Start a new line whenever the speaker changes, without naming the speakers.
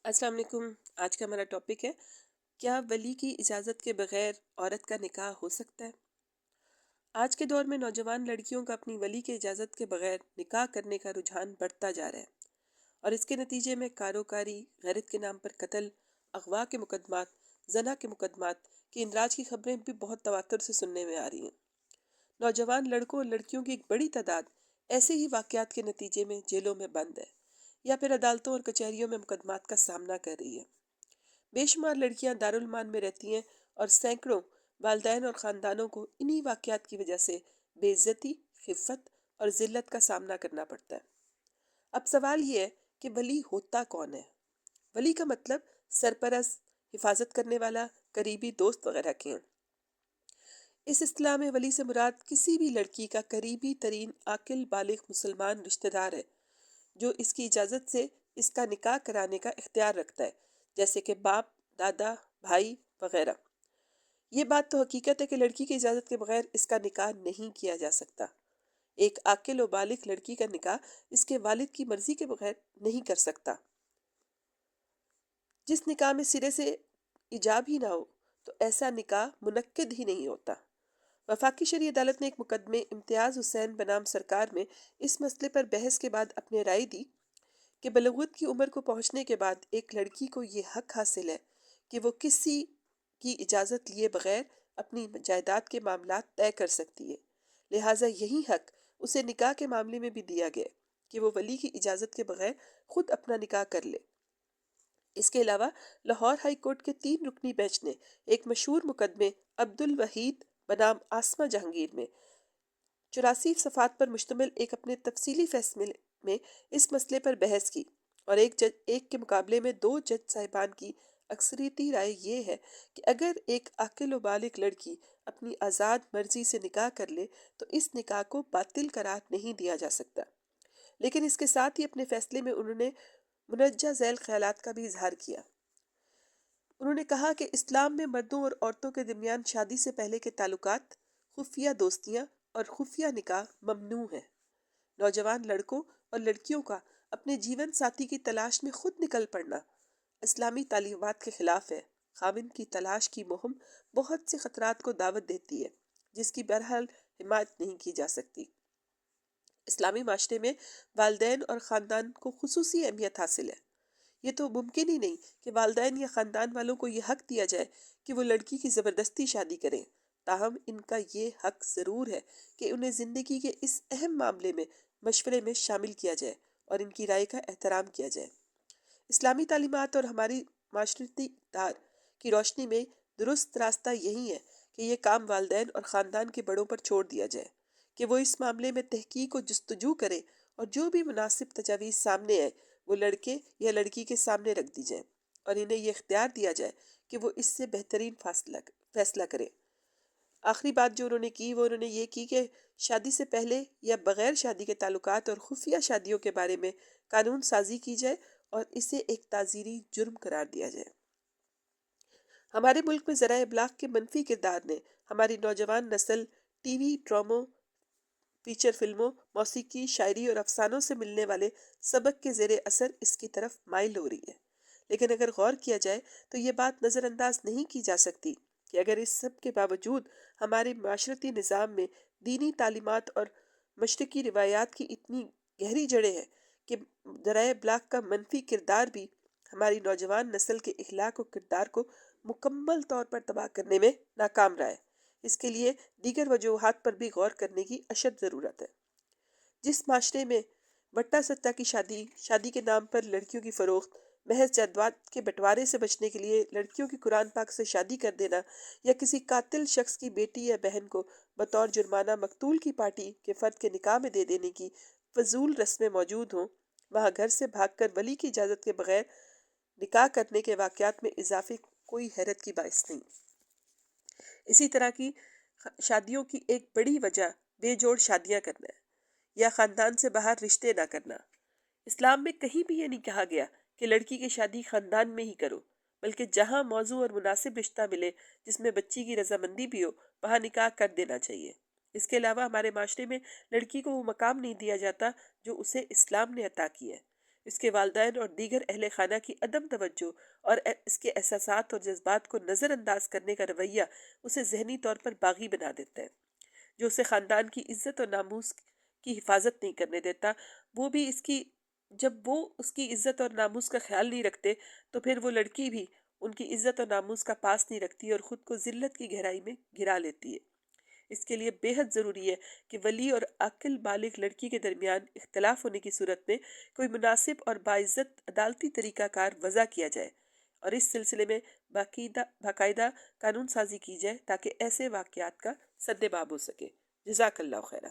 السلام علیکم۔ آج کا ہمارا ٹاپک ہے، کیا ولی کی اجازت کے بغیر عورت کا نکاح ہو سکتا ہے؟ آج کے دور میں نوجوان لڑکیوں کا اپنی ولی کی اجازت کے بغیر نکاح کرنے کا رجحان بڑھتا جا رہا ہے، اور اس کے نتیجے میں کاروکاری، غیرت کے نام پر قتل، اغوا کے مقدمات، زنا کے مقدمات کی اندراج کی خبریں بھی بہت تواتر سے سننے میں آ رہی ہیں۔ نوجوان لڑکوں اور لڑکیوں کی ایک بڑی تعداد ایسے ہی واقعات کے نتیجے میں جیلوں میں بند ہے یا پھر عدالتوں اور کچہریوں میں مقدمات کا سامنا کر رہی ہے۔ بے شمار لڑکیاں دارالمان میں رہتی ہیں اور سینکڑوں والدین اور خاندانوں کو انہی واقعات کی وجہ سے بے عزتی، خفت اور ذلت کا سامنا کرنا پڑتا ہے۔ اب سوال یہ ہے کہ ولی ہوتا کون ہے؟ ولی کا مطلب سرپرست، حفاظت کرنے والا، قریبی دوست وغیرہ کے ہیں۔ اس اصطلاح میں ولی سے مراد کسی بھی لڑکی کا قریبی ترین عاقل بالغ مسلمان رشتہ دار ہے، جو اس کی اجازت سے اس کا نکاح کرانے کا اختیار رکھتا ہے، جیسے کہ باپ، دادا، بھائی وغیرہ۔ یہ بات تو حقیقت ہے کہ لڑکی کی اجازت کے بغیر اس کا نکاح نہیں کیا جا سکتا۔ ایک عاقل و بالغ لڑکی کا نکاح اس کے والد کی مرضی کے بغیر نہیں کر سکتا۔ جس نکاح میں سرے سے ایجاب ہی نہ ہو تو ایسا نکاح منعقد ہی نہیں ہوتا۔ وفاقی شرعی عدالت نے ایک مقدمے امتیاز حسین بنام سرکار میں اس مسئلے پر بحث کے بعد اپنے رائے دی کہ بلوغت کی عمر کو پہنچنے کے بعد ایک لڑکی کو یہ حق حاصل ہے کہ وہ کسی کی اجازت لیے بغیر اپنی جائیداد کے معاملات طے کر سکتی ہے، لہٰذا یہی حق اسے نکاح کے معاملے میں بھی دیا گیا کہ وہ ولی کی اجازت کے بغیر خود اپنا نکاح کر لے۔ اس کے علاوہ لاہور ہائی کورٹ کے 3 رکنی بینچ نے ایک مشہور مقدمے عبدالوحید بنام آسمہ جہانگیر میں 84 صفحات پر مشتمل ایک اپنے تفصیلی فیصلے میں اس مسئلے پر بحث کی، اور ایک کے مقابلے میں 2 جج صاحبان کی اکثریتی رائے یہ ہے کہ اگر ایک عاقل و بالغ لڑکی اپنی آزاد مرضی سے نکاح کر لے تو اس نکاح کو باطل قرار نہیں دیا جا سکتا۔ لیکن اس کے ساتھ ہی اپنے فیصلے میں انہوں نے مندرجہ ذیل خیالات کا بھی اظہار کیا۔ انہوں نے کہا کہ اسلام میں مردوں اور عورتوں کے درمیان شادی سے پہلے کے تعلقات، خفیہ دوستیاں اور خفیہ نکاح ممنوع ہیں۔ نوجوان لڑکوں اور لڑکیوں کا اپنے جیون ساتھی کی تلاش میں خود نکل پڑنا اسلامی تعلیمات کے خلاف ہے۔ خاوند کی تلاش کی مہم بہت سے خطرات کو دعوت دیتی ہے، جس کی بہرحال حمایت نہیں کی جا سکتی۔ اسلامی معاشرے میں والدین اور خاندان کو خصوصی اہمیت حاصل ہے۔ یہ تو ممکن ہی نہیں کہ والدین یا خاندان والوں کو یہ حق دیا جائے کہ وہ لڑکی کی زبردستی شادی کریں، تاہم ان کا یہ حق ضرور ہے کہ انہیں زندگی کے اس اہم معاملے میں مشورے میں شامل کیا جائے اور ان کی رائے کا احترام کیا جائے۔ اسلامی تعلیمات اور ہماری معاشرتی اقدار کی روشنی میں درست راستہ یہی ہے کہ یہ کام والدین اور خاندان کے بڑوں پر چھوڑ دیا جائے کہ وہ اس معاملے میں تحقیق و جستجو کریں، اور جو بھی مناسب تجاویز سامنے آئے وہ لڑکے یا لڑکی کے سامنے رکھ دی جائیں، اور انہیں یہ اختیار دیا جائے کہ وہ اس سے بہترین فیصلہ کریں۔ آخری بات جو انہوں نے کی وہ انہوں نے یہ کی کہ شادی سے پہلے یا بغیر شادی کے تعلقات اور خفیہ شادیوں کے بارے میں قانون سازی کی جائے اور اسے ایک تعزیری جرم قرار دیا جائے۔ ہمارے ملک میں ذرائع ابلاغ کے منفی کردار نے ہماری نوجوان نسل ٹی وی ڈراموں، فیچر فلموں، موسیقی، شاعری اور افسانوں سے ملنے والے سبق کے زیر اثر اس کی طرف مائل ہو رہی ہے۔ لیکن اگر غور کیا جائے تو یہ بات نظر انداز نہیں کی جا سکتی کہ اگر اس سب کے باوجود ہمارے معاشرتی نظام میں دینی تعلیمات اور مشرقی روایات کی اتنی گہری جڑیں ہیں کہ ذرائع ابلاغ کا منفی کردار بھی ہماری نوجوان نسل کے اخلاق و کردار کو مکمل طور پر تباہ کرنے میں ناکام رہا ہے۔ اس کے لیے دیگر وجوہات پر بھی غور کرنے کی اشد ضرورت ہے۔ جس معاشرے میں بٹا سٹا کی شادی کے نام پر لڑکیوں کی فروخت، محض جائیداد کے بٹوارے سے بچنے کے لیے لڑکیوں کی قرآن پاک سے شادی کر دینا، یا کسی قاتل شخص کی بیٹی یا بہن کو بطور جرمانہ مقتول کی پارٹی کے فرد کے نکاح میں دے دینے کی فضول رسمیں موجود ہوں، وہاں گھر سے بھاگ کر ولی کی اجازت کے بغیر نکاح کرنے کے واقعات میں اضافے کوئی حیرت کی باعث نہیں۔ اسی طرح کی شادیوں کی ایک بڑی وجہ بے جوڑ شادیاں کرنا ہے یا خاندان سے باہر رشتے نہ کرنا۔ اسلام میں کہیں بھی یہ نہیں کہا گیا کہ لڑکی کی شادی خاندان میں ہی کرو، بلکہ جہاں موزوں اور مناسب رشتہ ملے جس میں بچی کی رضامندی بھی ہو، وہاں نکاح کر دینا چاہیے۔ اس کے علاوہ ہمارے معاشرے میں لڑکی کو وہ مقام نہیں دیا جاتا جو اسے اسلام نے عطا کی ہے۔ اس کے والدین اور دیگر اہل خانہ کی عدم توجہ اور اس کے احساسات اور جذبات کو نظر انداز کرنے کا رویہ اسے ذہنی طور پر باغی بنا دیتا ہے، جو اسے خاندان کی عزت اور ناموس کی حفاظت نہیں کرنے دیتا۔ وہ بھی جب وہ اس کی عزت اور ناموس کا خیال نہیں رکھتے تو پھر وہ لڑکی بھی ان کی عزت اور ناموس کا پاس نہیں رکھتی اور خود کو ذلت کی گہرائی میں گرا لیتی ہے۔ اس کے لیے بے حد ضروری ہے کہ ولی اور عاقل بالغ لڑکی کے درمیان اختلاف ہونے کی صورت میں کوئی مناسب اور باعزت عدالتی طریقہ کار وضع کیا جائے اور اس سلسلے میں باقاعدہ قانون سازی کی جائے تاکہ ایسے واقعات کا سد باب ہو سکے۔ جزاک اللہ خیرہ۔